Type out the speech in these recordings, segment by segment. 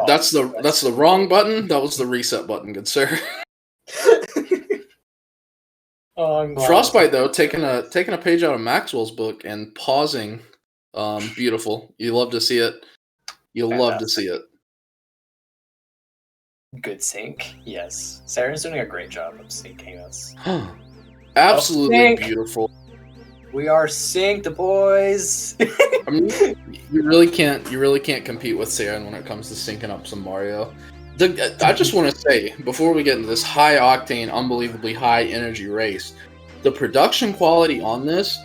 That's the wrong button. That was the reset button, good sir. Frostbite though, taking a page out of Maxwell's book and pausing, beautiful. You love to see it. You'll love to see it. Good sync, yes. Sarah's doing a great job of syncing us. Absolutely beautiful. We are synced, boys. I mean, you really can't compete with Sarah when it comes to syncing up some Mario. I just want to say, before we get into this high octane, unbelievably high energy race, the production quality on this,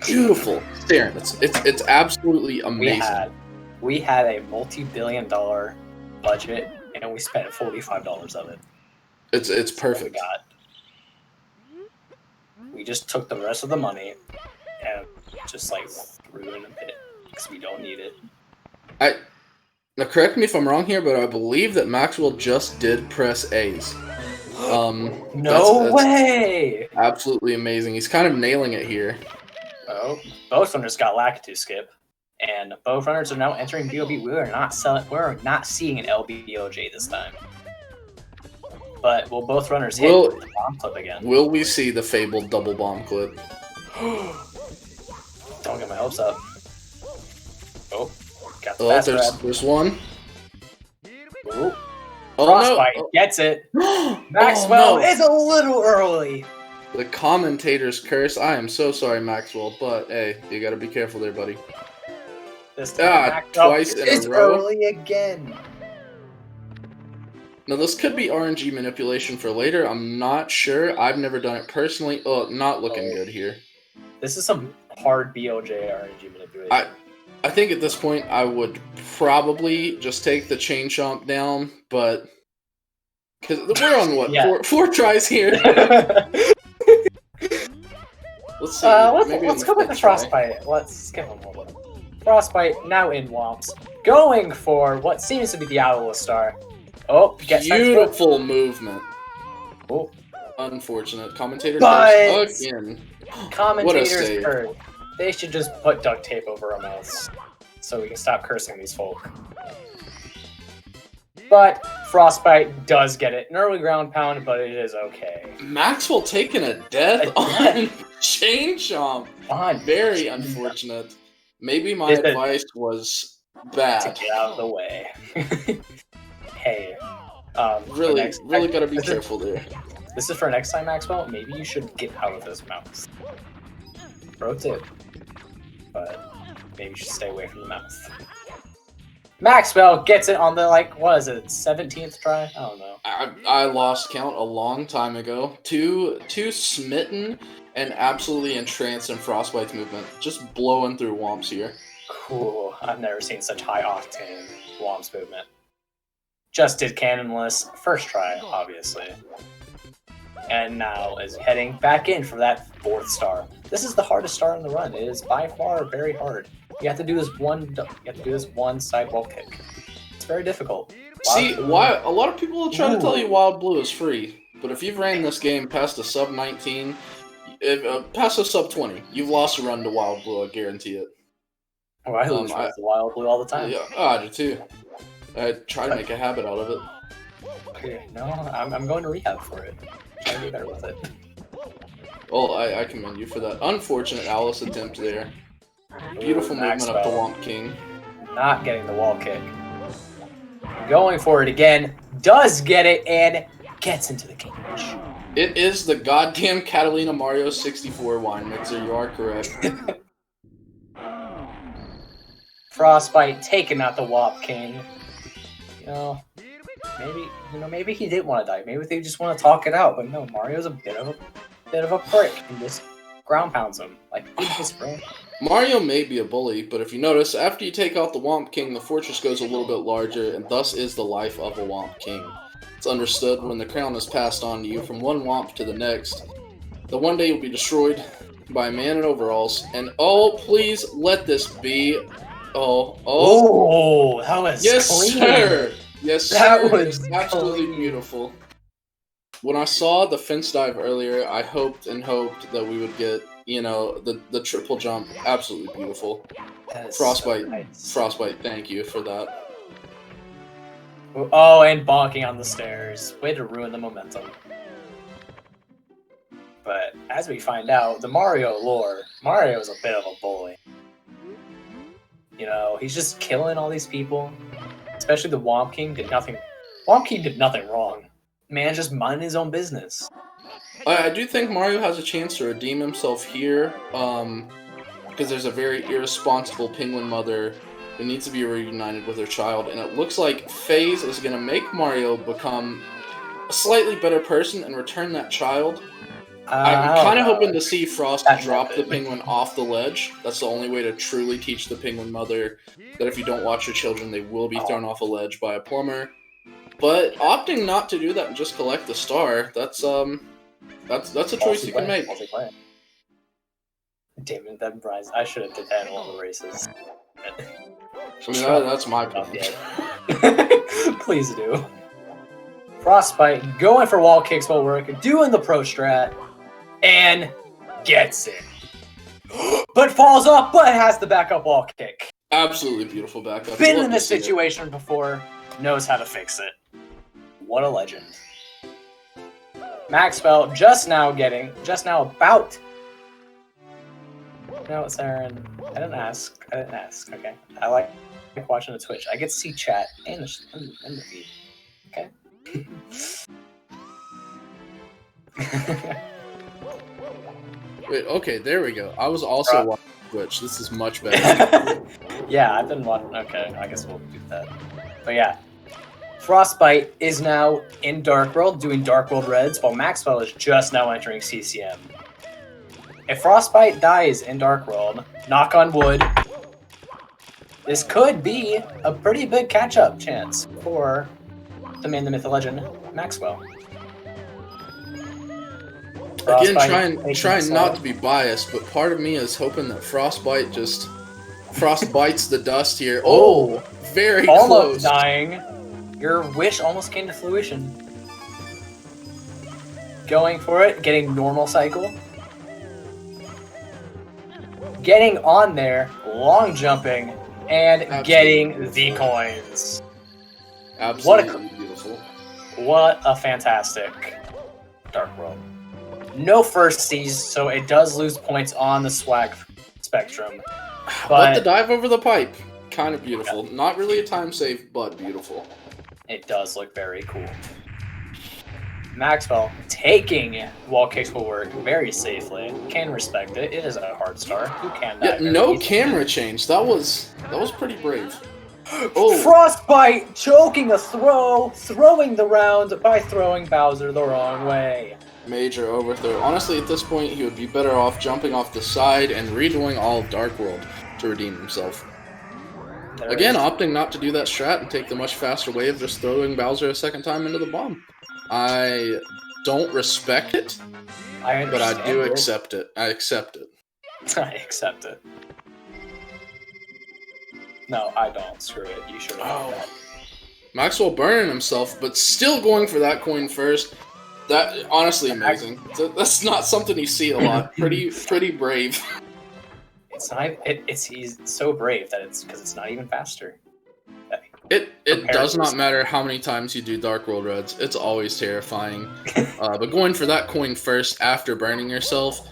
beautiful. Sarah, it's absolutely amazing. We had a multi-billion-dollar budget, and we spent $45 of it. It's perfect. We just took the rest of the money and just like threw it in the pit because we don't need it. Now correct me if I'm wrong here, but I believe that Maxwell just did press A's. No way! Absolutely amazing. He's kind of nailing it here. Oh, both runners got Lakitu skip, and both runners are now entering BOB. We're not seeing an LBOJ this time. But will both runners hit the bomb clip again? Will we see the fabled double bomb clip? Don't get my hopes up. Oh, got the fast grab. There's one. Ooh. Frostbite gets it. Maxwell is a little early. The commentator's curse. I am so sorry, Maxwell, but hey, you gotta be careful there, buddy. This time, twice in a row. Early again. Now, this could be RNG manipulation for later. I'm not sure. I've never done it personally. Oh, not looking good here. This is some hard BOJ RNG manipulation. I think at this point, I would probably just take the chain chomp down, but... Because we're on, what, four tries here? Let's see. Let's go with the Frostbite. Let's give him one. Frostbite, now in Womps. Going for what seems to be the Owl Star. Oh, beautiful movement. Oh, unfortunate. Commentator again. Commentators heard. They should just put duct tape over our mouths so we can stop cursing these folk. But Frostbite does get it. An early ground pound, but it is okay. Maxwell taking a death on chain chomp. Very unfortunate. Maybe my advice was bad. To get out of the way. Hey, really gotta be careful there. This is for next time, Maxwell. Maybe you should get out of those mouths. Pro tip. But maybe you should stay away from the mouth. Maxwell gets it on the, 17th try? I don't know. I lost count a long time ago. Too smitten and absolutely entranced in Frostbite's movement. Just blowing through Womps here. Cool. I've never seen such high octane Womps movement. Just did cannonless. First try, obviously. And now is heading back in for that 4th star. This is the hardest star in the run. It is by far very hard. You have to do this one sidewall kick. It's very difficult. See, why a lot of people will try to tell you Wild Blue is free, but if you've ran this game past a sub 19, past a sub 20, you've lost a run to Wild Blue. I guarantee it. Oh, I lose runs to Wild Blue all the time. Yeah, I do too. I try to make a habit out of it. Okay, no, I'm going to rehab for it. Try to be better with it. Well, I commend you for that unfortunate Alice attempt there. Beautiful movement up the Womp King. Not getting the wall kick. Going for it again. Does get it and gets into the cage. It is the goddamn Catalina Mario 64 wine mixer. You are correct. Frostbite taking out the Womp King. Maybe he didn't want to die. Maybe they just want to talk it out. But no, Mario's a bit of a prick and just ground pounds him his friend. Mario may be a bully, but if you notice, after you take out the Womp King, the fortress goes a little bit larger, and thus is the life of a Womp King. It's understood when the crown is passed on to you from one Womp to the next, that one day you'll be destroyed by a man in overalls. And please let this be. Oh, that was clean. Sir. Yes, sir. That was absolutely beautiful. When I saw the fence dive earlier, I hoped that we would get, the triple jump. Absolutely beautiful. Frostbite, thank you for that. Oh, and bonking on the stairs. Way to ruin the momentum. But as we find out, the Mario lore, Mario is a bit of a bully. You know, he's just killing all these people. Especially the Womp King did nothing. Womp King did nothing wrong. Man just minding his own business. I do think Mario has a chance to redeem himself here, because there's a very irresponsible penguin mother who needs to be reunited with her child, and it looks like FaZe is going to make Mario become a slightly better person and return that child. I'm kind of hoping to see Frost drop the penguin off the ledge. That's the only way to truly teach the penguin mother that if you don't watch your children, they will be thrown off a ledge by a plumber. But opting not to do that and just collect the star, that's a choice you can make. Damn it, that Bryce. I should have did that in one of the races. I mean, that's my plan. Please do. FrostxByte going for wall kicks while working, doing the pro strat, and gets it. But falls off, but has the backup wall kick. Absolutely beautiful backup. Been in this situation before, knows how to fix it. What a legend. Maxwell just now about. No, it's Aaron. I didn't ask. Okay. I like watching the Twitch. I get to see chat and the feed. Okay. Wait, okay, there we go. I was also watching Twitch. This is much better. Yeah, I've been watching. Okay, I guess we'll do that. But yeah, FrostxByte is now in Dark World doing Dark World Reds, while Maxwell is just now entering CCM. If FrostxByte dies in Dark World, knock on wood, this could be a pretty big catch-up chance for the man, the myth, the legend, Maxwell. Again, trying not to be biased, but part of me is hoping that FrostxByte just frostbites the dust here. Oh, very almost close. Dying. Your wish almost came to fruition. Going for it, getting normal cycle. Getting on there, long jumping, and getting the coins. Absolutely beautiful. What a fantastic Dark World. No first seas, so it does lose points on the swag spectrum. But the dive over the pipe, kind of beautiful. Yeah. Not really a time save, but beautiful. It does look very cool. Maxwell taking wall kicks will work very safely. Can respect it. It is a hard star. Who can die? Yeah, no camera change. That was pretty brave. Oh. FrostxByte choking a throw, throwing the round by throwing Bowser the wrong way. Major overthrow. Honestly, at this point, he would be better off jumping off the side and redoing all of Dark World to redeem himself. Again, opting not to do that strat and take the much faster way of just throwing Bowser a second time into the bomb. I don't respect it, but I do accept it. I accept it. I accept it. No, I don't. Screw it. You should have done that. Maxwell burning himself, but still going for that coin first. That honestly amazing. That's not something you see a lot. Pretty brave. It's not. He's so brave that it's because it's not even faster. It does not matter how many times you do Dark World Reds. It's always terrifying. But going for that coin first after burning yourself,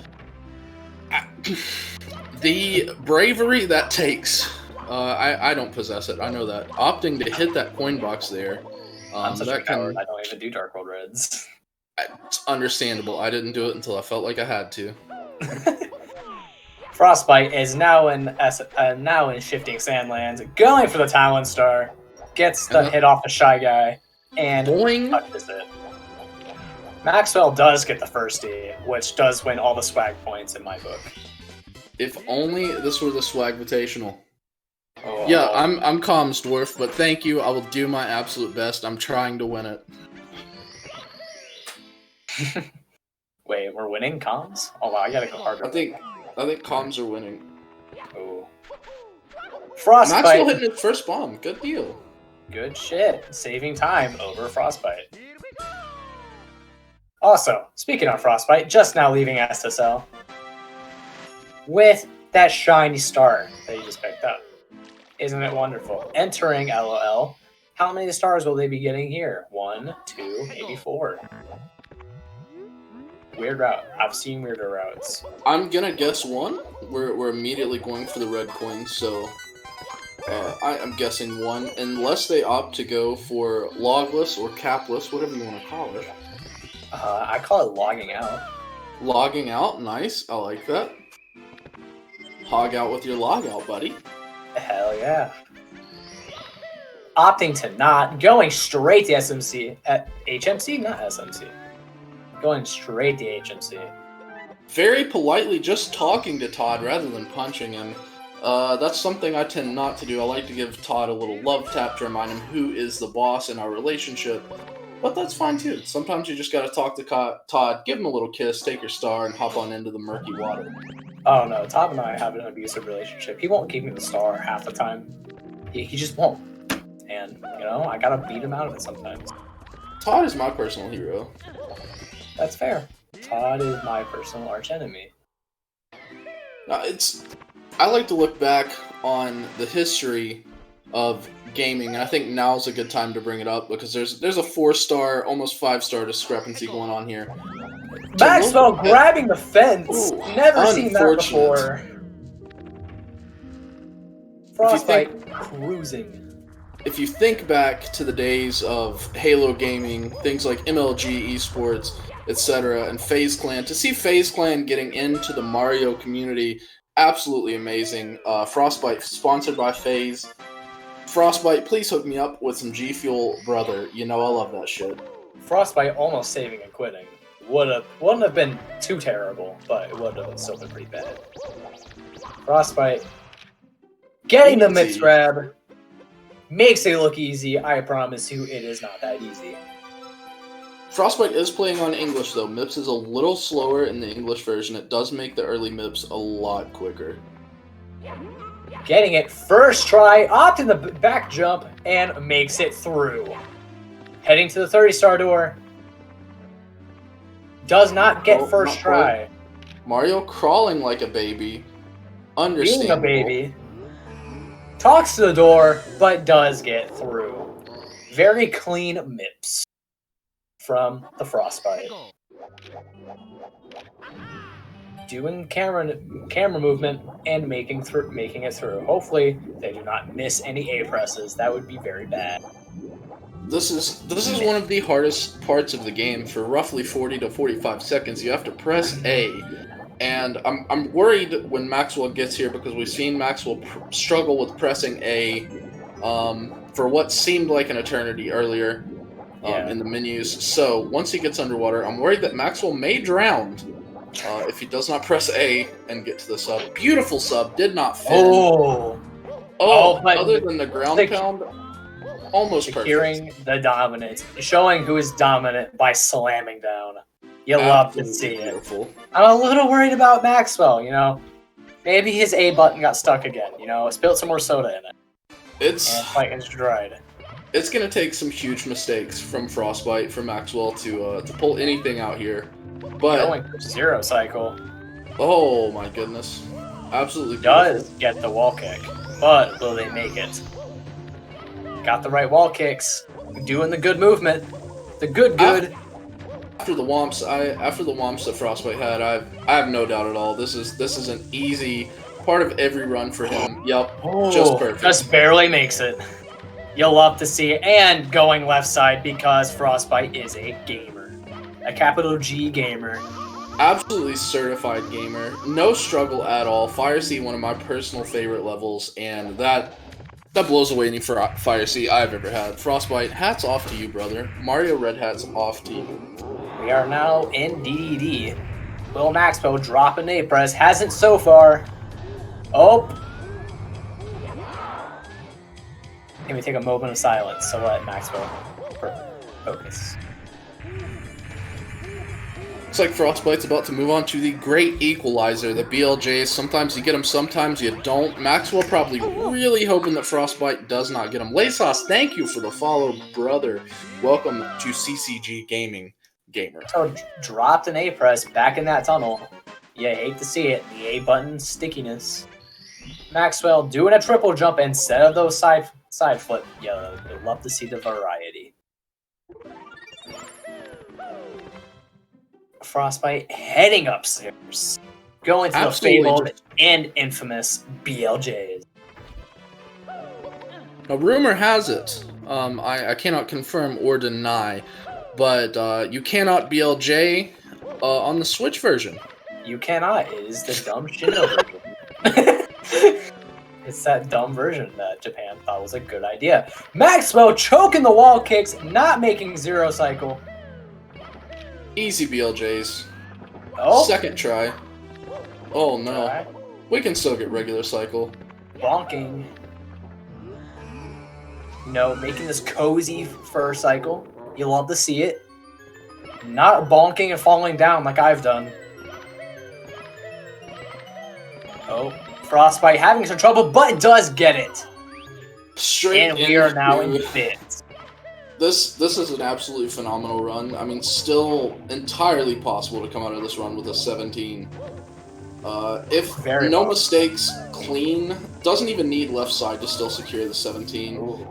the bravery that takes. I don't possess it. I know that. Opting to hit that coin box there. I'm such a coward. I don't even do Dark World Reds. It's understandable. I didn't do it until I felt like I had to. FrostxByte is now in Shifting Sandlands, going for the Talon Star, gets the hit off the Shy Guy, and touches it. Maxwell does get the first D, which does win all the swag points in my book. If only this were the Swag Invitational. Oh. Yeah, I'm Comms Dwarf, but thank you. I will do my absolute best. I'm trying to win it. Wait, we're winning comms? Oh wow, I gotta go harder. I think comms are winning. Oh. FrostxByte. Maxwell hitting his first bomb. Good deal. Good shit. Saving time over FrostxByte. Also, speaking of FrostxByte, just now leaving SSL with that shiny star that you just picked up. Isn't it wonderful? Entering LOL How many stars will they be getting here? 1, 2, maybe 4. Weird route. I've seen weirder routes. I'm gonna guess 1. We're immediately going for the red coin, so I am guessing 1, unless they opt to go for logless or capless, whatever you want to call it. I call it logging out. Logging out, nice. I like that. Hog out with your log out, buddy. Hell yeah. Opting to not, going straight to SMC. HMC? Not SMC. Going straight to HMC. Very politely just talking to Todd rather than punching him. That's something I tend not to do. I like to give Todd a little love tap to remind him who is the boss in our relationship. But that's fine too. Sometimes you just gotta talk to Todd, give him a little kiss, take your star, and hop on into the murky water. Oh no, Todd and I have an abusive relationship. He won't give me the star half the time. He just won't. And, you know, I gotta beat him out of it sometimes. Todd is my personal hero. That's fair. Todd is my personal archenemy. I like to look back on the history of gaming, and I think now's a good time to bring it up because there's a 4-star, almost 5-star discrepancy going on here. Maxwell grabbing the fence. Ooh, Never seen that before. Frostbite cruising. If you think back to the days of Halo gaming, things like MLG esports, etc., and FaZe Clan, to see FaZe Clan getting into the Mario community, absolutely amazing. Frostbite, sponsored by FaZe. Frostbite, please hook me up with some G Fuel, brother. You know I love that shit. Frostbite almost saving and quitting. Wouldn't have been too terrible, but it would have still been pretty bad. Frostbite getting the mix grab makes it look easy. I promise you, it is not that easy. Frostbite is playing on English though. MIPS is a little slower in the English version. It does make the early MIPS a lot quicker. Getting it first try, opting the back jump, and makes it through. Heading to the 30-star door. Does not get first try. Mario crawling like a baby. Understandable. Being a baby. Talks to the door, but does get through. Very clean MIPS from the Frostbite. Doing camera movement and making it through. Hopefully, they do not miss any A presses. That would be very bad. This is one of the hardest parts of the game. For roughly 40 to 45 seconds, you have to press A. And I'm worried when Maxwell gets here because we've seen Maxwell struggle with pressing A for what seemed like an eternity earlier in the menus. So once he gets underwater, I'm worried that Maxwell may drown if he does not press A and get to the sub. Beautiful sub, did not fit. Oh, but other than the ground pound, almost securing the dominance, showing who is dominant by slamming down. You love to see it. I'm a little worried about Maxwell, you know. Maybe his A button got stuck again, you know. Spilled some more soda in it. And it's dried. It's going to take some huge mistakes from Frostbite for Maxwell to pull anything out here. But going for 0 cycle. Oh my goodness. Absolutely does get the wall kick, but will they make it? Got the right wall kicks. Doing the good movement. The good. After the womps that Frostbite had, I have no doubt at all. This is an easy part of every run for him. Yep, just perfect. Just barely makes it. You'll love to see it. And going left side because Frostbite is a gamer. A capital G gamer. Absolutely certified gamer. No struggle at all. Fire Sea, one of my personal favorite levels, and that blows away any Fire Sea I've ever had. Frostbite, hats off to you, brother. Mario Red Hats off to you. We are now in DDD. Will Maxwell drop an A press? Hasn't so far. Oh. Can we take a moment of silence to let Maxwell focus? Looks like Frostbite's about to move on to the Great Equalizer, the BLJs. Sometimes you get them, sometimes you don't. Maxwell probably really hoping that Frostbite does not get him. Laysos, thank you for the follow, brother. Welcome to CCG Gaming, gamer. So dropped an A press back in that tunnel. You hate to see it. The A button stickiness. Maxwell doing a triple jump instead of those side Side flip yellow. You'll love to see the variety. Frostbite heading upstairs. Going to Absolutely the fabled and infamous BLJs. A rumor has it, I cannot confirm or deny, but you cannot BLJ on the Switch version. You cannot. It is the dumb Shino version. It's that dumb version that Japan thought was a good idea. Maxwell choking the wall kicks, not making zero cycle. Easy BLJs. Oh, Second try. Oh no. try. We can still get regular cycle. Bonking. No, making this cozy first cycle. You love to see it. Not bonking and falling down like I've done. Oh, Frostbite having some trouble, but does get it. Straight And we are now in into- fifth. This is an absolutely phenomenal run. I mean, still entirely possible to come out of this run with a 17. If Very no possible. mistakes, clean, doesn't even need left side to still secure the 17. Ooh.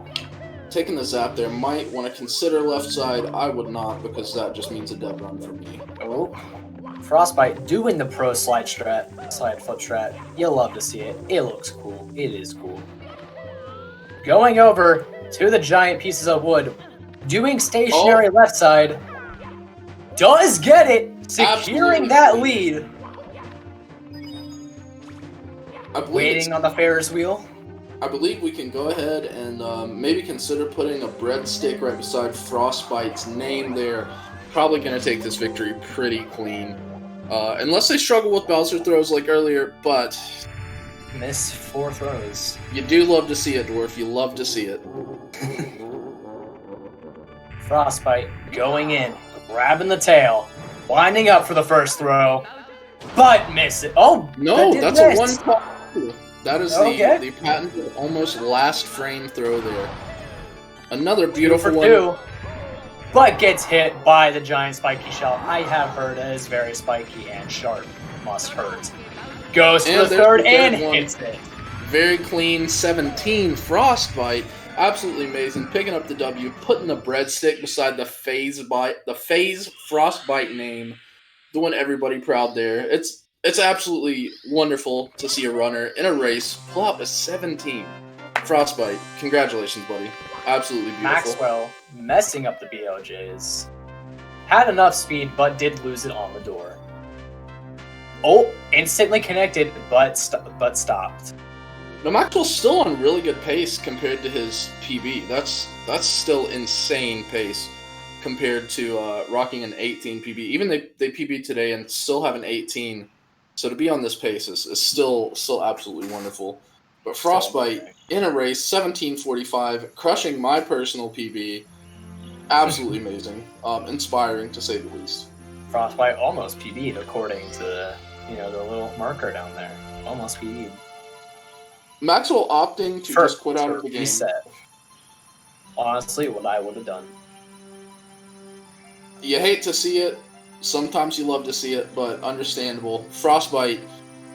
Taking the zap there, might want to consider left side. I would not, because that just means a dead run for me. Oh. Frostbite doing the pro slide strat, slide flip strat. You'll love to see it. It looks cool. It is cool. Going over to the giant pieces of wood, doing stationary left side. Does get it, securing Absolutely. that lead. I believe, Waiting on the Ferris wheel. I believe we can go ahead and maybe consider putting a breadstick right beside Frostbite's name there. Probably going to take this victory pretty clean. Unless they struggle with Bowser throws like earlier, but Miss 4 throws. you do love to see it, Dwarf. You love to see it. Frostbite going in, grabbing the tail, winding up for the first throw, but miss it. Oh, No, that did that's miss. a one. That is Okay. the patented almost last frame throw there. Another 2 beautiful for one. 2, but gets hit by the giant spiky shell. I have heard it is very spiky and sharp. Must hurt. Goes to And the there's third the and third one. hits it. Very clean 17 Frostbite. Absolutely amazing. Picking up the W, putting the breadstick beside the phase Frostbite name, doing everybody proud there. It's absolutely wonderful to see a runner in a race pull out a 17. Frostbite, congratulations, buddy. Absolutely beautiful. Maxwell messing up the BLJs. Had enough speed, but did lose it on the door. Oh, instantly connected, but stopped. Now Maxwell's still on really good pace compared to his PB. That's still insane pace compared to rocking an 18 PB. Even they PB today and still have an 18. So to be on this pace is still absolutely wonderful. But Frostbite in a race, 17:45, crushing my personal PB. Absolutely amazing. Inspiring to say the least. Frostbite almost PB'd according to the little marker down there. Almost PB'd. Maxwell opting to just quit out of the game. Reset. Honestly, what I would have done. You hate to see it. Sometimes you love to see it, but understandable. Frostbite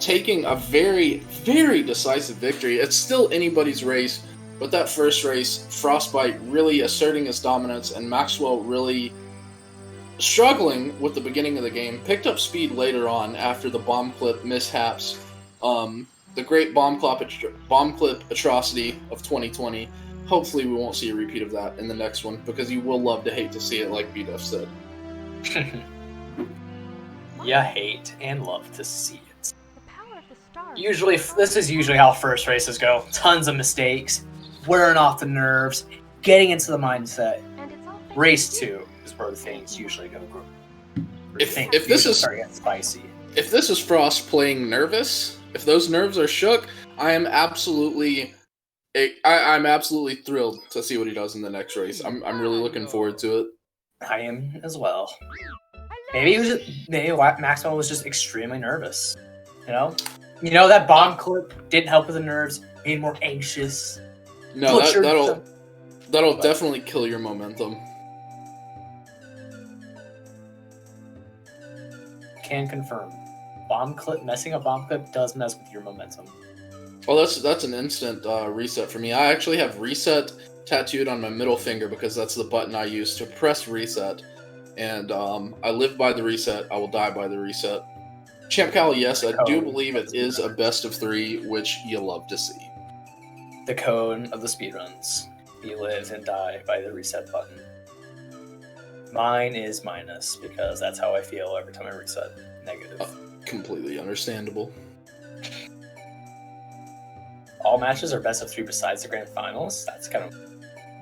taking a very, very decisive victory. It's still anybody's race, but that first race, Frostbite really asserting his dominance, and Maxwell really struggling with the beginning of the game. Picked up speed later on after the bomb clip mishaps. The great bomb clip atrocity of 2020. Hopefully we won't see a repeat of that in the next one, because you will love to hate to see it, like B-Def said. You hate and love to see it. Usually, this is usually how first races go. Tons of mistakes, wearing off the nerves, getting into the mindset. Race 2 is where things usually go. If this is start getting spicy. If this is Frost playing nervous, if those nerves are shook, I'm absolutely thrilled to see what he does in the next race. I'm really looking forward to it. I am as well. Maybe Maxwell was just extremely nervous. You know that bomb clip didn't help with the nerves. Made him more anxious. No, that'll definitely kill your momentum. Can confirm. Messing up bomb clip does mess with your momentum. Oh, that's an instant reset for me. I actually have reset tattooed on my middle finger because that's the button I use to press reset. And I live by the reset. I will die by the reset. Champ Cal, yes, I do believe it is a best of 3, which you love to see. The code of the speedruns. You live and die by the reset button. Mine is minus because that's how I feel every time I reset. Negative. Completely understandable. All matches are best of 3 besides the grand finals. That's kind of...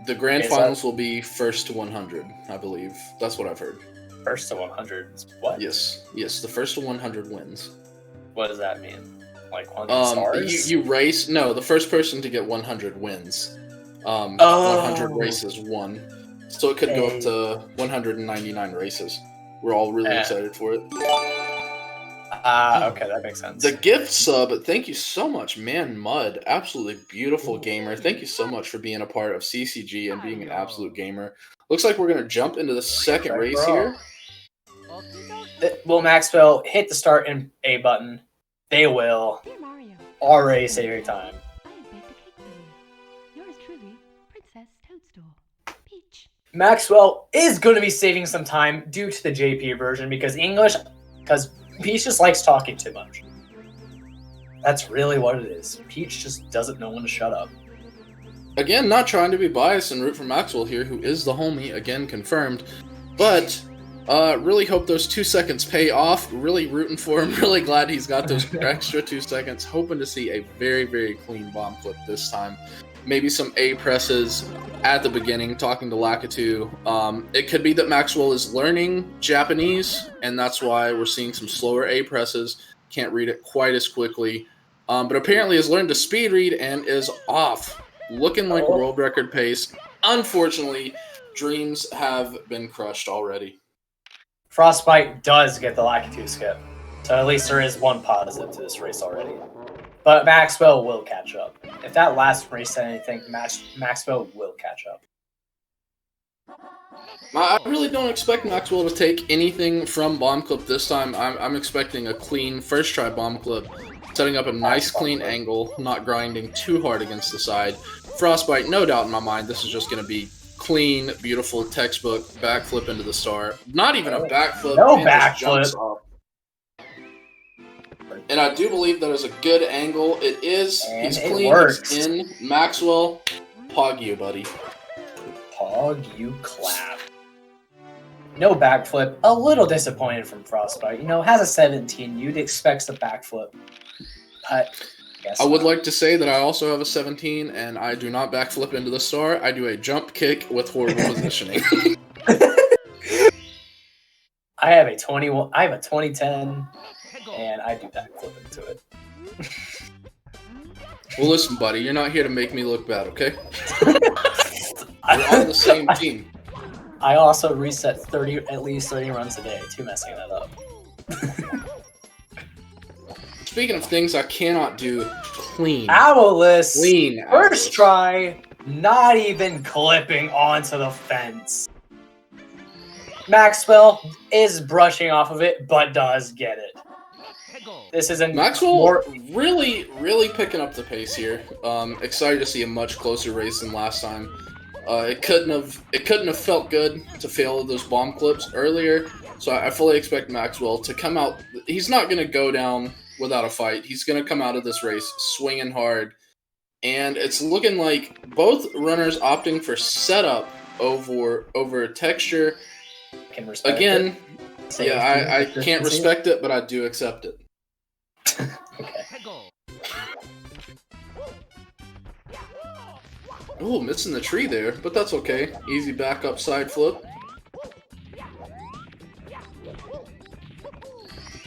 The grand finals will be first to 100, I believe. That's what I've heard. First to 100? What? Yes, the first to 100 wins. What does that mean? Like 100 stars? You race... No, the first person to get 100 wins. 100 races won. So it could go up to 199 races. We're all really excited for it. Okay, that makes sense. The gift sub, thank you so much, Man Mud. Absolutely beautiful gamer. Thank you so much for being a part of CCG and being an absolute gamer. Looks like we're going to jump into the second race here. Will Maxwell hit the start and A button? They will. Already saving time. Maxwell is going to be saving some time due to the JP version because Peach just likes talking too much. That's really what it is. Peach just doesn't know when to shut up. Again, not trying to be biased and root for Maxwell here, who is the homie, again confirmed. But, really hope those 2 seconds pay off. Really rooting for him. Really glad he's got those extra 2 seconds. Hoping to see a very, very clean bomb flip this time. Maybe some A presses at the beginning, talking to Lakitu. It could be that Maxwell is learning Japanese, and that's why we're seeing some slower A presses. Can't read it quite as quickly. But apparently has learned to speed read and is off. Looking like world record pace. Unfortunately, dreams have been crushed already. Frostbite does get the Lakitu skip. So at least there is one positive to this race already. But Maxwell will catch up. If that last race said anything, Maxwell will catch up. I really don't expect Maxwell to take anything from bomb clip this time. I'm expecting a clean first try bomb clip, setting up a nice clean angle, not grinding too hard against the side. Frostbite, no doubt in my mind, this is just going to be clean, beautiful, textbook backflip into the star. Not even a backflip. No backflip. And I do believe that is a good angle. It is. And he's clean. Works. He's in. Maxwell, pog you, buddy. Pog you clap. No backflip. A little disappointed from Frostbite. You know, has a 17. You'd expect a backflip. But I would like to say that I also have a 17, and I do not backflip into the star. I do a jump kick with horrible positioning. I have a 21. I have a 2010. And I do backflip into it. Well, listen, buddy, you're not here to make me look bad, okay? We're on the same team. I also reset at least 30 runs a day, too, messing that up. Speaking of things I cannot do, clean. Owless! Clean. First try, not even clipping onto the fence. Maxwell is brushing off of it, but does get it. This is Maxwell really, really picking up the pace here. Excited to see a much closer race than last time. It couldn't have felt good to fail those bomb clips earlier. So I fully expect Maxwell to come out. He's not going to go down without a fight. He's going to come out of this race swinging hard. And it's looking like both runners opting for setup over texture. Can respect Again, it. Yeah, I can't respect it, but I do accept it. Okay. Oh, missing the tree there, but that's okay. Easy back up side flip.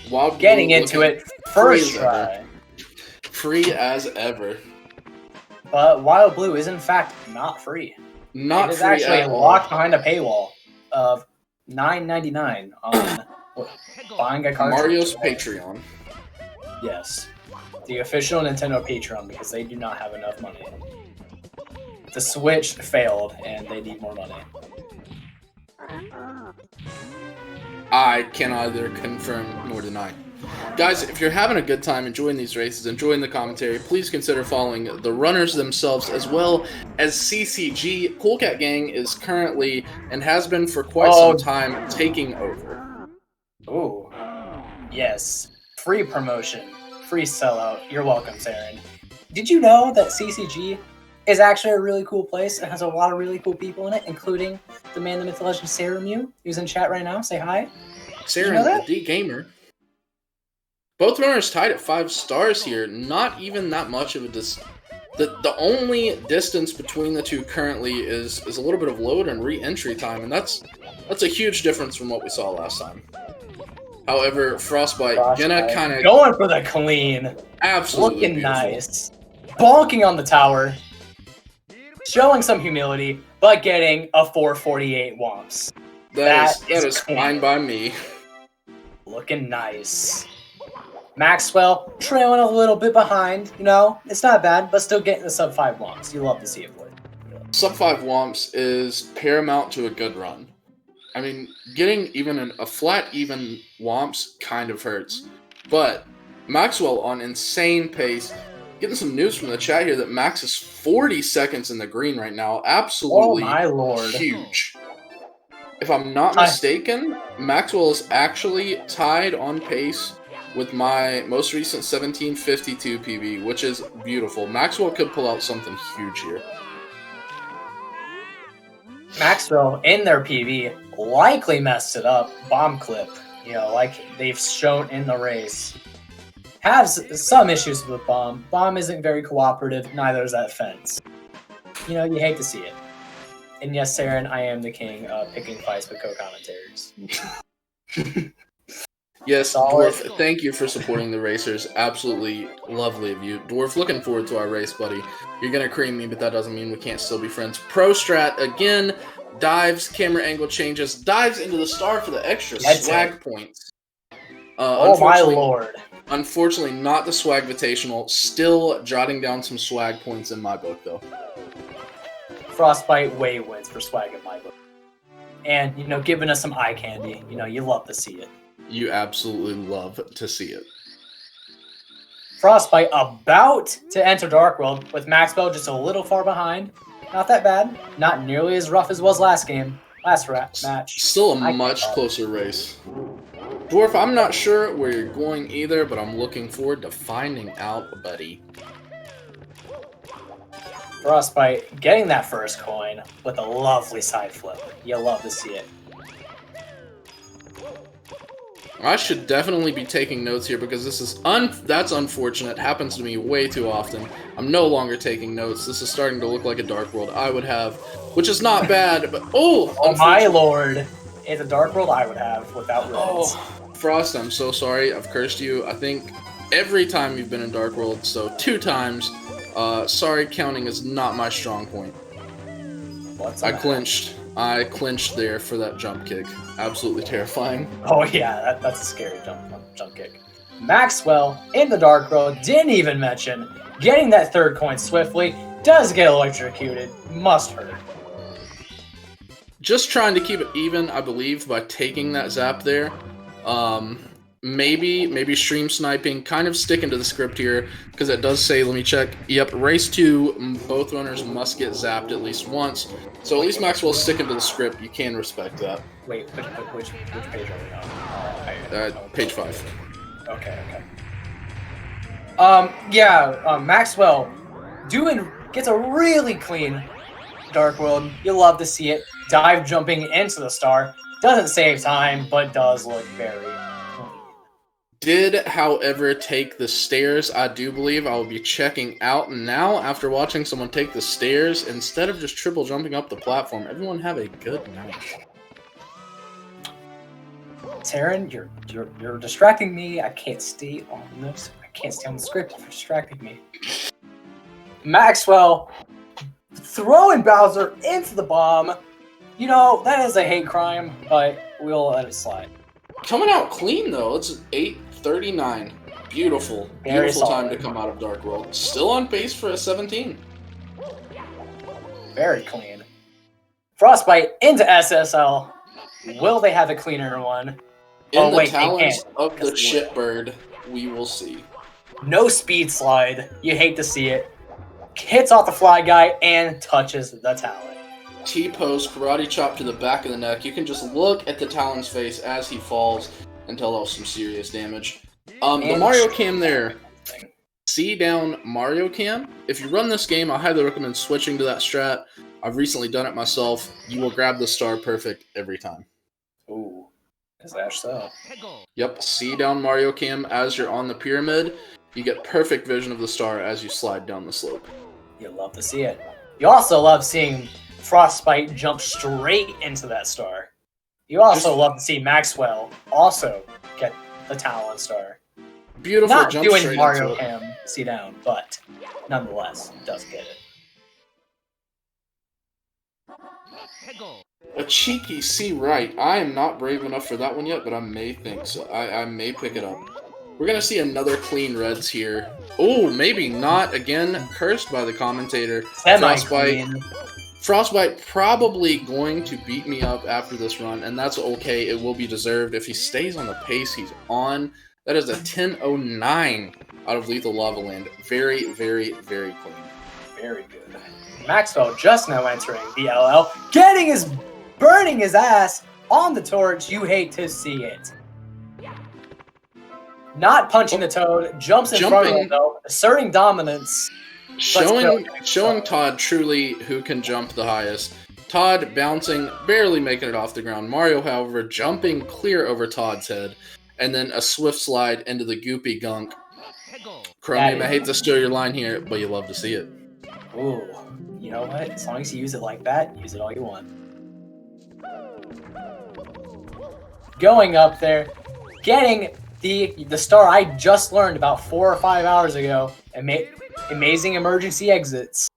Wild Getting into it first try. Free as ever. But Wild Blue is in fact not free. Not it is free actually at all. locked behind a paywall of $9.99 on buying a card. Mario's Patreon. Yes. The official Nintendo Patreon, because they do not have enough money. The Switch failed, and they need more money. I can neither confirm nor deny. Guys, if you're having a good time enjoying these races, enjoying the commentary, please consider following the runners themselves as well as CCG. Cool Cat Gang is currently, and has been for quite some time, taking over. Ooh. Yes. Free promotion. Free sellout. You're welcome, Saren. Did you know that CCG is actually a really cool place? It has a lot of really cool people in it, including the man, the myth, the legend, Sarah Mew, who's in chat right now. Say hi. Saren, the D Gamer. Both runners tied at 5 stars here. Not even that much of a the only distance between the two currently is a little bit of load and re-entry time, and that's a huge difference from what we saw last time. However, Frostbite gonna kind of going for the clean. Absolutely looking beautiful. Nice. Bonking on the tower. Showing some humility, but getting a 448 Womps. That is fine by me. Looking nice. Maxwell trailing a little bit behind. You know, it's not bad, but still getting the sub 5 Womps. You love to see it, boy. Sub 5 Womps is paramount to a good run. I mean, getting even a flat even Womps kind of hurts. But Maxwell on insane pace. Getting some news from the chat here that Max is 40 seconds in the green right now. Absolutely my lord. Huge. If I'm not mistaken, Maxwell is actually tied on pace with my most recent 1752 PB, which is beautiful. Maxwell could pull out something huge here. Maxwell, in their PB, likely messed it up. Bomb clip, you know, like they've shown in the race. Has some issues with Bomb. Bomb isn't very cooperative, neither is that Fence. You know, you hate to see it. And yes, Saren, I am the king of picking fights with co-commentators. Yes, Dwarf, thank you for supporting the racers. Absolutely lovely of you. Dwarf, looking forward to our race, buddy. You're going to cream me, but that doesn't mean we can't still be friends. Pro Strat, again, dives, camera angle changes, dives into the star for the extra swag points. Oh my lord. Unfortunately, not the Swag Invitational. Still jotting down some swag points in my book, though. Frostbite way wins for swag in my book. And, you know, giving us some eye candy. You know, you love to see it. You absolutely love to see it. Frostbite about to enter Dark World with Maxwell just a little far behind. Not that bad. Not nearly as rough as it was last match. Still a much closer race. Dwarf, I'm not sure where you're going either, but I'm looking forward to finding out, buddy. Frostbite getting that first coin with a lovely side flip. You love to see it. I should definitely be taking notes here because this is that's unfortunate. Happens to me way too often. I'm no longer taking notes. This is starting to look like a Dark World I would have, which is not bad, but oh my lord. It's a Dark World I would have without ribbons. Oh, Frost, I'm so sorry. I've cursed you. I think every time you've been in Dark World, so 2 times. Sorry, counting is not my strong point. I clinched there for that jump kick. Absolutely terrifying. Oh yeah, that's a scary jump kick. Maxwell in the Dark World didn't even mention getting that 3rd coin swiftly. Does get electrocuted. Must hurt. Just trying to keep it even, I believe, by taking that zap there. Maybe stream sniping, kind of sticking to the script here, because it does say, let me check, yep, race 2, both runners must get zapped at least once. So at least Maxwell's sticking to the script, you can respect that. Wait, which page are we on? Page 5. Okay. Maxwell gets a really clean Dark World. You love to see it. Dive jumping into the star. Doesn't save time, but does look very clean. Did, however, take the stairs. I do believe I will be checking out now after watching someone take the stairs instead of just triple jumping up the platform. Everyone have a good night. Taryn, you're distracting me. I can't stay on this. I can't stay on the script. You're distracting me. Maxwell throwing Bowser into the bomb. You know, that is a hate crime, but we'll let it slide. Coming out clean, though. It's 8:39. Beautiful. Beautiful time to come out of Dark World. Still on pace for a 17. Very clean. Frostbite into SSL. Will they have a cleaner one? In the wait, they talons can't, of the 'cause of wood. shitbird, we will see. No speed slide. You hate to see it. Hits off the fly guy and touches the talon. T-pose, karate chop to the back of the neck. You can just look at the talon's face as he falls and tell that was some serious damage. The Mario Cam there. C down Mario Cam. If you run this game, I highly recommend switching to that strat. I've recently done it myself. You will grab the star perfect every time. Ooh, is that so? Yep, C down Mario Cam as you're on the pyramid. You get perfect vision of the star as you slide down the slope. You love to see it. You also love seeing Frostbite jump straight into that star. You also love to see Maxwell also get the Talon star. Beautiful Not jump doing straight Mario into it. Cam see down, but nonetheless, does get it. A cheeky C right. I am not brave enough for that one yet, but I may think so. I may pick it up. We're going to see another clean reds here. Oh, maybe not. Again, cursed by the commentator. Frostbite probably going to beat me up after this run, and that's okay. It will be deserved if he stays on the pace he's on. That is a 10:09 out of Lethal Lava Land. Very, very, very clean. Very good. Maxwell just now entering the LL, burning his ass on the torch. You hate to see it. Not punching the toad, jumps in front of him though, asserting dominance. Showing Todd truly who can jump the highest. Todd bouncing, barely making it off the ground. Mario, however, jumping clear over Todd's head, and then a swift slide into the goopy gunk. Chromium, I hate to steal your line here, but you love to see it. Ooh, you know what? As long as you use it like that, use it all you want. Going up there, getting the star I just learned about 4 or 5 hours ago, amazing emergency exits.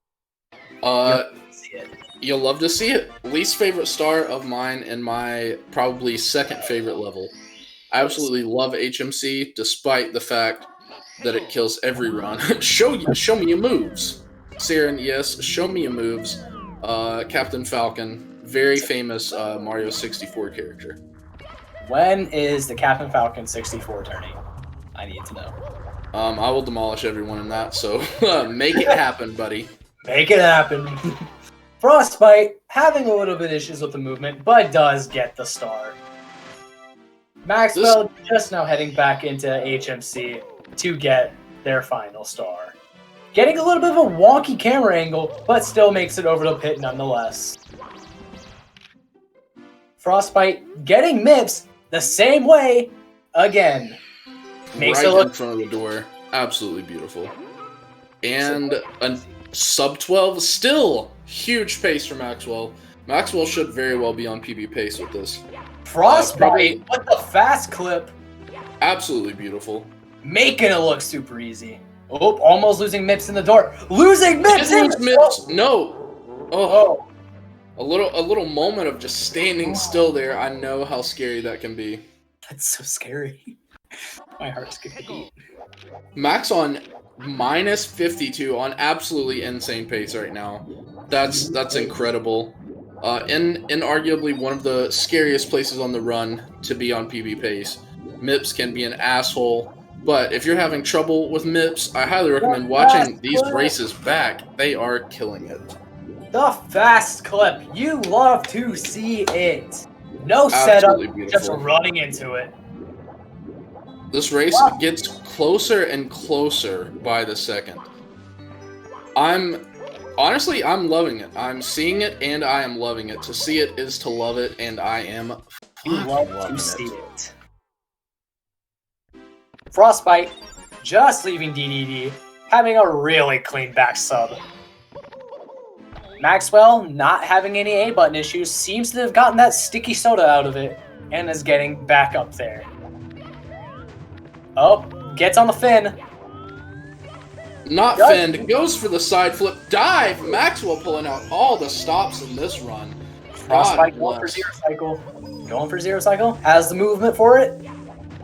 You'll love to see it. Least favorite star of mine and my probably second favorite level. I absolutely love HMC, despite the fact that it kills every run. Show me your moves. Siren, yes, show me your moves. Captain Falcon, very famous Mario 64 character. When is the Captain Falcon 64 turning? I need to know. I will demolish everyone in that, so make it happen, buddy. Make it happen. Frostbite, having a little bit issues with the movement, but does get the star. Maxwell just now heading back into HMC to get their final star. Getting a little bit of a wonky camera angle, but still makes it over the pit nonetheless. Frostbite getting Mips the same way again. Makes right it look in front of the door. Absolutely beautiful. And a sub 12, still huge pace for Maxwell. Maxwell should very well be on PB pace with this. Frostbite with the fast clip. Absolutely beautiful. Making it look super easy. Oh, almost losing Mips in the door. Losing Mips in the door. No. Oh. A little moment of just standing still there. I know how scary that can be. That's so scary. My heart skipped a beat. Max on minus 52 on absolutely insane pace right now. That's incredible. In arguably one of the scariest places on the run to be on PB pace. Mips can be an asshole, but if you're having trouble with Mips, I highly recommend watching these races back. They are killing it. The fast clip. You love to see it. No setup, just running into it. This race gets closer and closer by the second. Honestly, I'm loving it. I'm seeing it and I am loving it. To see it is to love it, and I am loving it. Frostbite just leaving DDD, having a really clean back sub. Maxwell, not having any A button issues, seems to have gotten that sticky soda out of it, and is getting back up there. Oh, gets on the fin. Not finned, goes for the side flip dive. Maxwell pulling out all the stops in this run. Frostbite going for zero cycle. Going for zero cycle. Has the movement for it.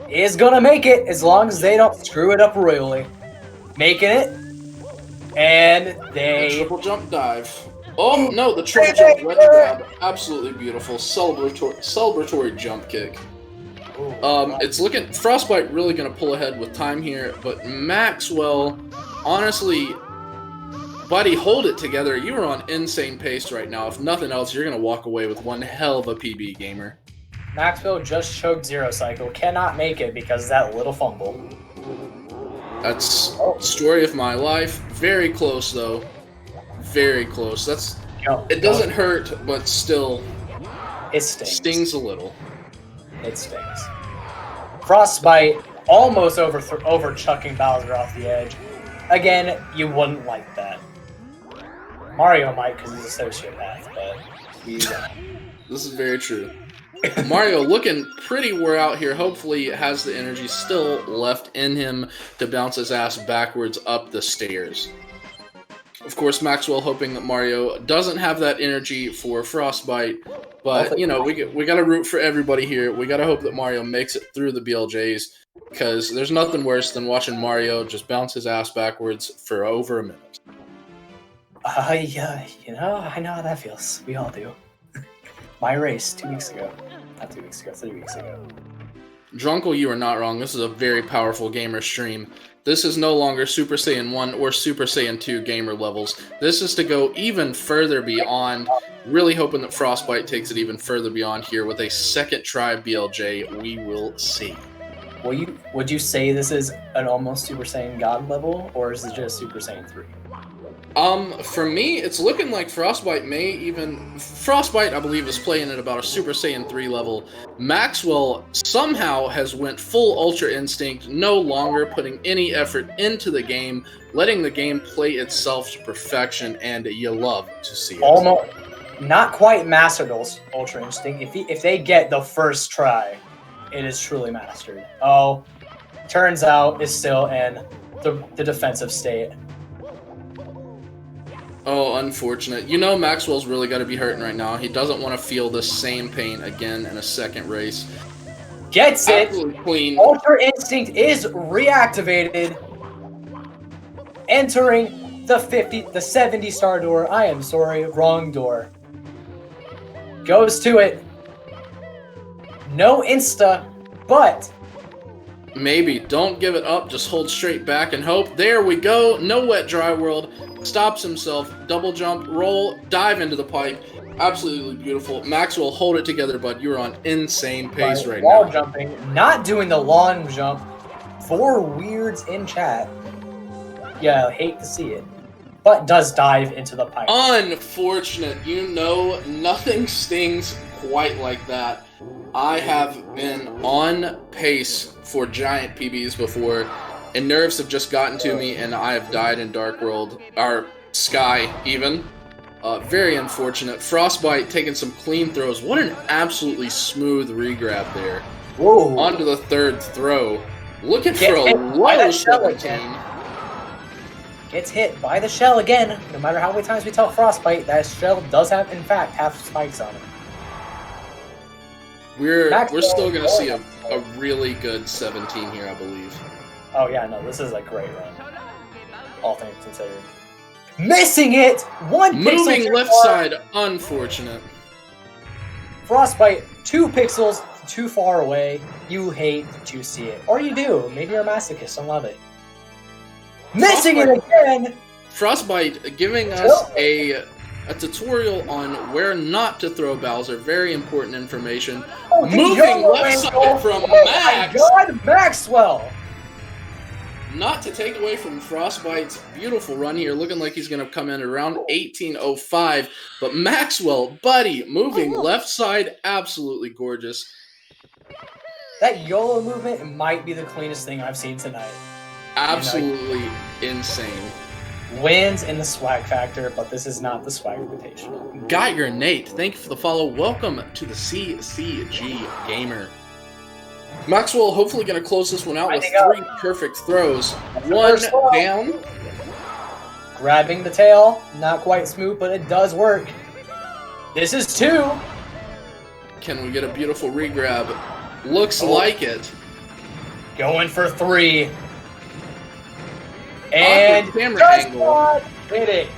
Is gonna make it as long as they don't screw it up royally. Making it. And they... triple jump dive. Oh, no, the triple jump red grab. Absolutely beautiful. Celebratory jump kick. It's looking Frostbite really going to pull ahead with time here, but Maxwell, honestly, buddy, hold it together. You are on insane pace right now. If nothing else, you're going to walk away with one hell of a PB, gamer. Maxwell just choked Zero Cycle, cannot make it because of that little fumble. That's story of my life. Very close, though. Very close. It doesn't hurt, but still, it stings. Stings a little. It stings. Frostbite almost over chucking Bowser off the edge. Again, you wouldn't like that. Mario might because he's a sociopath, but you don't. This is very true. Mario looking pretty wore out here. Hopefully has the energy still left in him to bounce his ass backwards up the stairs. Of course, Maxwell hoping that Mario doesn't have that energy for Frostbite, but, you know, we got to root for everybody here. We got to hope that Mario makes it through the BLJs, because there's nothing worse than watching Mario just bounce his ass backwards for over a minute. Yeah, you know, I know how that feels. We all do. My race 2 weeks ago. Not 2 weeks ago, 3 weeks ago. Drunkle, you are not wrong. This is a very powerful gamer stream. This is no longer Super Saiyan 1 or Super Saiyan 2 gamer levels. This is to go even further beyond. Really hoping that Frostbite takes it even further beyond here with a second try BLJ. We will see. Would you say this is an almost Super Saiyan God level, or is it just Super Saiyan 3? For me, it's looking like Frostbite may even... Frostbite, I believe, is playing at about a Super Saiyan 3 level. Maxwell somehow has went full Ultra Instinct, no longer putting any effort into the game, letting the game play itself to perfection, and you love to see it. Almost, not quite mastered Ultra Instinct. If they get the first try, it is truly mastered. Oh, turns out it's still in the defensive state. Oh, unfortunate. You know Maxwell's really got to be hurting right now. He doesn't want to feel the same pain again in a second race. Gets it! Absolutely clean. Ultra Instinct is reactivated. Entering the 70-star door. I am sorry, wrong door. Goes to it. No insta, but... Maybe. Don't give it up. Just hold straight back and hope. There we go. No wet dry world. Stops himself. Double jump, roll, dive into the pipe. Absolutely beautiful. Maxwell, hold it together, bud. You're on insane pace right now. Wall jumping. Not doing the long jump. 4 weirds in chat. Yeah, I hate to see it. But does dive into the pipe. Unfortunate. You know, nothing stings quite like that. I have been on pace for giant PBs before, and nerves have just gotten to me, and I have died in Dark World, or Sky, even. Very unfortunate. Frostbite taking some clean throws. What an absolutely smooth regrab there. Whoa. Onto the third throw. Looking for a low 17. Gets hit by the shell again. No matter how many times we tell Frostbite, that shell does have, in fact, have spikes on it. We're still going to see a really good 17 here, I believe. Oh, yeah, no, this is a great run. All things considered. Missing it! Moving left side, unfortunate. Frostbite, 2 pixels too far away. You hate to see it. Or you do. Maybe you're a masochist and love it. Missing it again! Frostbite giving us a tutorial on where not to throw Bowser. Very important information. Oh, moving left side from Max! Oh my god, Maxwell! Not to take away from Frostbite's beautiful run here, looking like he's going to come in around 1805. But Maxwell, buddy, moving left side, absolutely gorgeous. That YOLO movement might be the cleanest thing I've seen tonight. Absolutely insane. Wins in the swag factor, but this is not the swag invitational. Geiger Nate, thank you for the follow. Welcome to the CCG Gamer. Maxwell hopefully going to close this one out with 3 perfect throws. 1 down. Grabbing the tail, not quite smooth, but it does work. This is 2. Can we get a beautiful regrab? Looks like it. Going for 3. And camera angle. Hit it.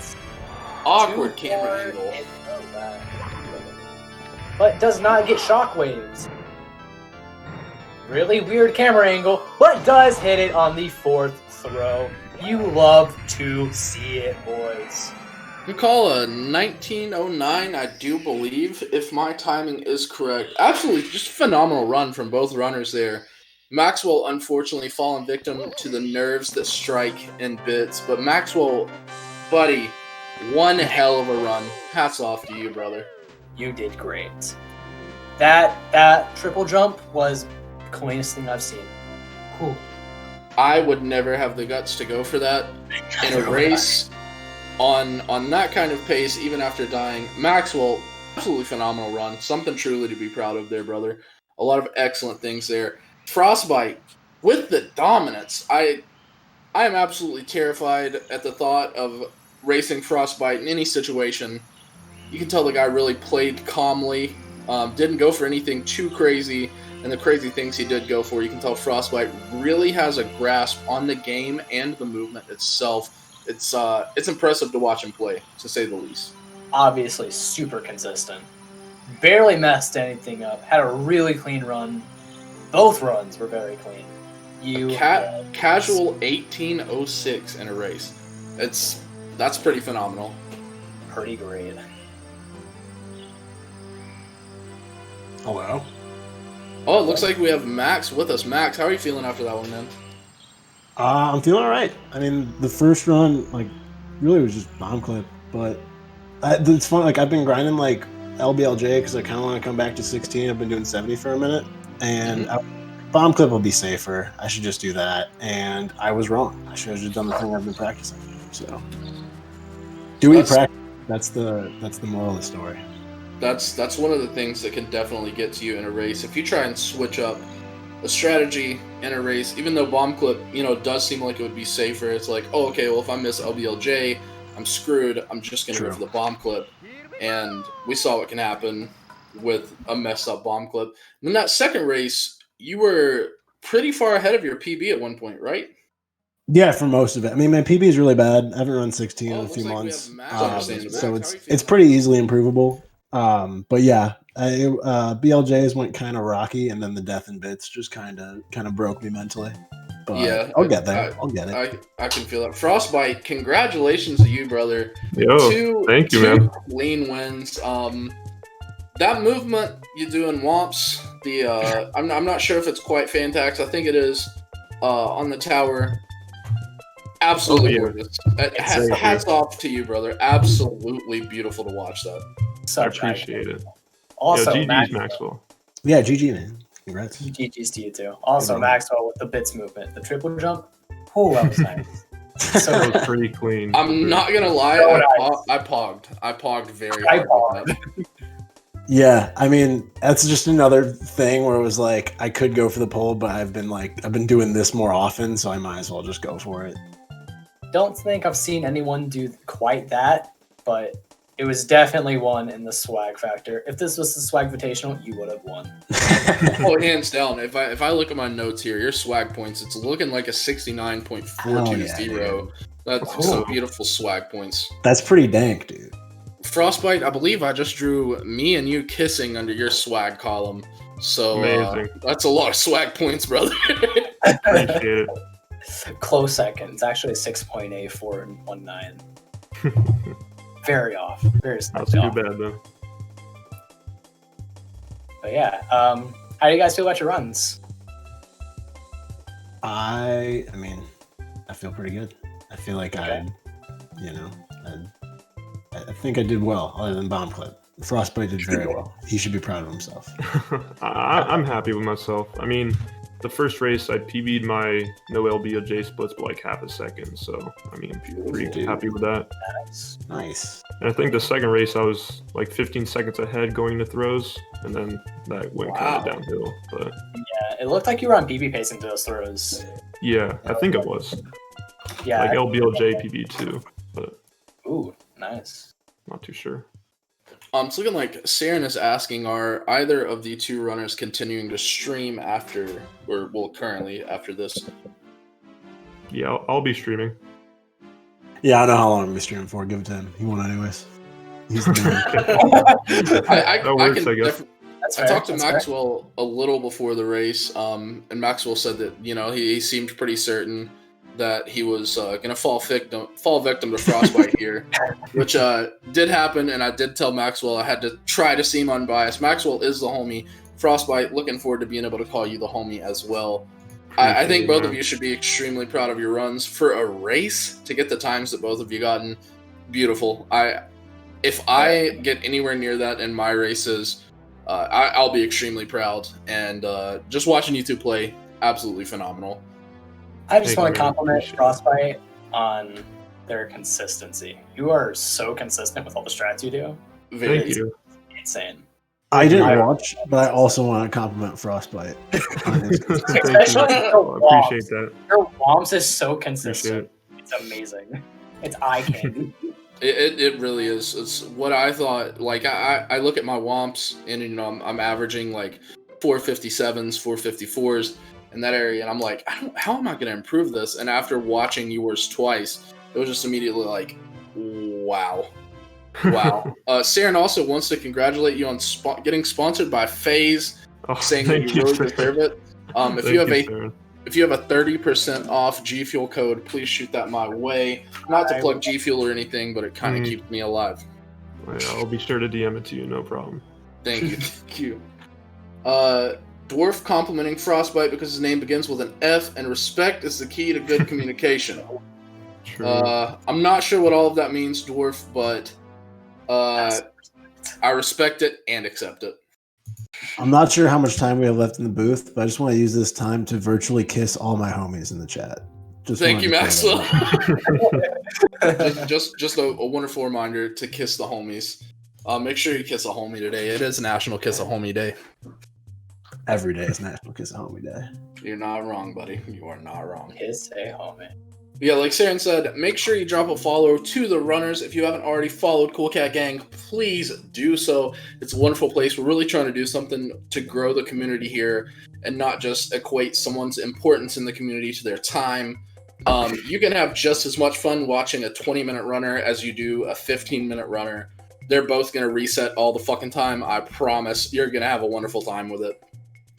Awkward camera angle. But does not get shockwaves. really weird camera angle, but does hit it on the 4th throw. You love to see it, boys. You call a 1909, I do believe, if my timing is correct. Absolutely, just phenomenal run from both runners there. Maxwell, unfortunately, fallen victim to the nerves that strike in bits. But Maxwell, buddy, one hell of a run. Hats off to you, brother. You did great. That triple jump was the cleanest thing I've seen. Cool. I would never have the guts to go for that in a race on that kind of pace, even after dying. Maxwell, absolutely phenomenal run. Something truly to be proud of there, brother. A lot of excellent things there. Frostbite, with the dominance, I am absolutely terrified at the thought of racing Frostbite in any situation. You can tell the guy really played calmly, didn't go for anything too crazy, and the crazy things he did go for, you can tell Frostbite really has a grasp on the game and the movement itself. It's impressive to watch him play, to say the least. Obviously, super consistent. Barely messed anything up. Had a really clean run. Both runs were very clean. Casual 1806 in a race. That's pretty phenomenal. Pretty great. Hello. Oh, it looks like we have Max with us. Max, how are you feeling after that one, man? I'm feeling all right. I mean, the first run, really was just bomb clip, but it's fun. I've been grinding LBLJ because I kind of want to come back to 16. I've been doing 70 for a minute, and bomb clip will be safer. I should just do that, and I was wrong. I should have just done the thing I've been practicing. So, do we practice? That's the moral of the story. That's one of the things that can definitely get to you in a race. If you try and switch up a strategy in a race, even though bomb clip, does seem like it would be safer, it's like, oh, okay, well, if I miss LBLJ, I'm screwed. I'm just going to go for the bomb clip. And we saw what can happen with a messed up bomb clip. And then that second race, you were pretty far ahead of your PB at one point, right? Yeah, for most of it. I mean, my PB is really bad. I haven't run 16 in a few months. So it's pretty easily improvable. But yeah, BLJs went kind of rocky, and then the death and bits just kind of broke me mentally. But yeah, I'll get there. I'll get it. I can feel that. Frostbite, congratulations to you, brother. Yo, thank you, man. Clean wins. That movement you do in Womps, I'm not sure if it's quite Fantax. I think it is. On the tower. Absolutely gorgeous. Hats off to you, brother. Absolutely beautiful to watch that. I appreciate it. Also, GG's Maxwell. Yeah, GG, man. Congrats. GG's to you too. Also, Maxwell with the bits movement, the triple jump. Oh, that was nice. So that was pretty clean. I'm not gonna lie. I pogged. I pogged very hard. Yeah, I mean, that's just another thing where it was like I could go for the pole, but I've been doing this more often, so I might as well just go for it. Don't think I've seen anyone do quite that, but it was definitely one in the swag factor. If this was the swag invitational, you would have won. Oh, hands down. If I look at my notes here, your swag points, it's looking like a 69.420. That's some beautiful swag points. That's pretty dank, dude. Frostbite, I believe I just drew me and you kissing under your swag column. So that's a lot of swag points, brother. Appreciate it. Close second. It's actually 6.8419. Very off. Very That's too bad, though. But yeah, how do you guys feel about your runs? I mean, I feel pretty good. I feel like I think I did well, other than bomb clip. Frostbite did very well. He should be proud of himself. I'm happy with myself. I mean, the first race I PB'd my no LBOJ splits by half a second, so I mean, I'm pretty happy with that. Nice. And I think the second race I was 15 seconds ahead going to throws, and then that went kind of downhill. But yeah, it looked like you were on BB pace into those throws. Yeah, I think it was. Yeah, LBLJ PB too, but ooh, nice. Not too sure. It's looking like Saren is asking, are either of the two runners continuing to stream currently after this? Yeah, I'll be streaming. Yeah, I know how long I'm going to be streaming for. Give it to him. He won anyways. He's the That works, I guess. I talked to Maxwell a little before the race, and Maxwell said that he seemed pretty certain that he was gonna fall victim to frostbite here, which did happen, and I did tell Maxwell I had to try to seem unbiased. Maxwell is the homie. Frostbite, looking forward to being able to call you the homie as well. I think both of you should be extremely proud of your runs for a race to get the times that both of you gotten. Beautiful. If I get anywhere near that in my races, I'll be extremely proud. And just watching you two play, absolutely phenomenal. I just want to compliment Frostbite on their consistency. You are so consistent with all the strats you do. Thank you. Insane. I didn't watch, but I also want to compliment Frostbite. Especially I appreciate that. Your Womps is so consistent. It's amazing. It's eye candy. It really is. It's what I thought. Like I look at my Womps, and I'm averaging like 457s, 454s in that area, and I'm like, how am I going to improve this? And after watching yours twice, it was just immediately like, wow. Saren also wants to congratulate you on getting sponsored by FaZe, saying that you really deserve it. If you have a 30% off G Fuel code, please shoot that my way. Not to plug G Fuel or anything, but it kind of keeps me alive. I'll be sure to DM it to you, no problem. Thank you. Thank you. Dwarf complimenting Frostbite because his name begins with an F, and respect is the key to good communication. True. I'm not sure what all of that means, Dwarf, but I respect it and accept it. I'm not sure how much time we have left in the booth, but I just want to use this time to virtually kiss all my homies in the chat. Thank you, Maxwell. just a wonderful reminder to kiss the homies. Make sure you kiss a homie today. It is National Kiss a Homie Day. Every day is National Kiss a Homie Day. You're not wrong, buddy. You are not wrong. Kiss a homie. Yeah, like Saren said, make sure you drop a follow to the runners. If you haven't already followed Cool Cat Gang, please do so. It's a wonderful place. We're really trying to do something to grow the community here and not just equate someone's importance in the community to their time. You can have just as much fun watching a 20-minute runner as you do a 15-minute runner. They're both going to reset all the fucking time. I promise you're going to have a wonderful time with it.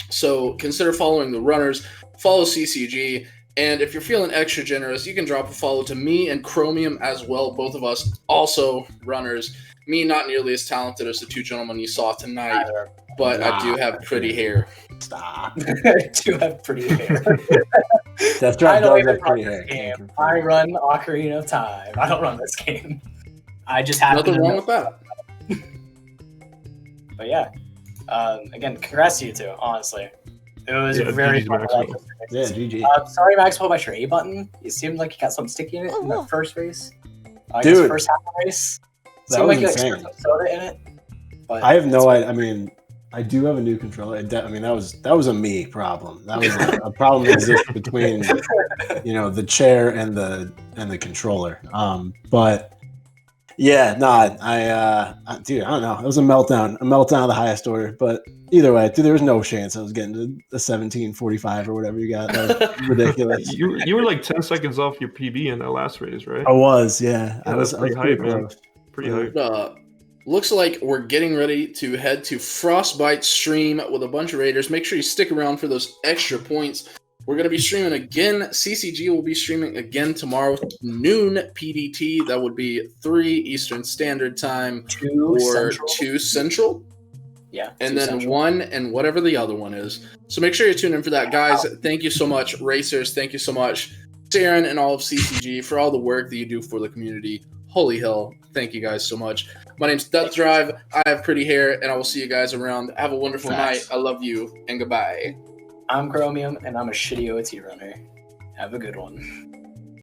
So consider following the runners. Follow CCG. And if you're feeling extra generous, you can drop a follow to me and Chromium as well. Both of us also runners. Me, not nearly as talented as the two gentlemen you saw tonight, but I do have pretty hair. Stop. I do have pretty hair. Death Drop does have pretty hair. Game. I run Ocarina of Time. I don't run this game. I just have nothing wrong with that. But yeah, again, congrats to you two, honestly. It was very fun. Yeah, GG. Sorry, Maxwell, about your A button. It seemed like you got something sticky in it in the first race. Dude, first half of the race. That was like insane. You some soda in it. But I have no idea. I mean, I do have a new controller. That was a me problem. That was a problem that exists between the chair and the controller. But yeah, dude, I don't know. It was a meltdown of the highest order. But either way, dude, there was no chance I was getting to the 17:45 or whatever you got. That was ridiculous. You were like 10 seconds off your PB in that last race, right? I was, yeah. I was pretty hype, man. Pretty hype. Looks like we're getting ready to head to Frostbite stream with a bunch of raiders. Make sure you stick around for those extra points. We're going to be streaming again. CCG will be streaming again tomorrow, noon PDT. That would be 3 Eastern Standard Time or 2 Central. Yeah. And then Central. 1 and whatever the other one is. So make sure you tune in for that. Guys, thank you so much. Racers, thank you so much. Saren and all of CCG for all the work that you do for the community. Holy hell. Thank you guys so much. My name's Death Drive. I have pretty hair, and I will see you guys around. Have a wonderful night. I love you, and goodbye. I'm Chromium, and I'm a shitty OT runner. Have a good one.